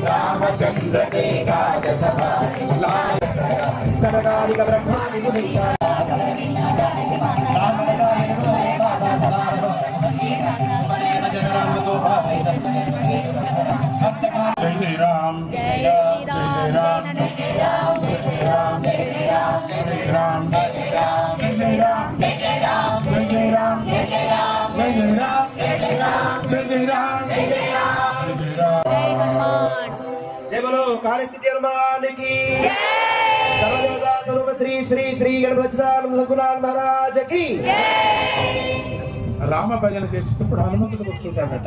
रामचंद्र के काज सवारे सरकारिक ब्रह्मादि मुनीषा जय राम जय राम जय राम जय राम जय राम जय राम जय राम जय राम जय राम जय राम जय राम जय राम जय राम जय राम जय राम जय बोलो काली सिद्धि हनुमान की जय। सर्वदेवता स्वरूप श्री श्री श्री गणपति सद्गुणाल महाराज की जय। రామ భజన చేసేటప్పుడు హనుమంతుడు కూర్చుంటాడట.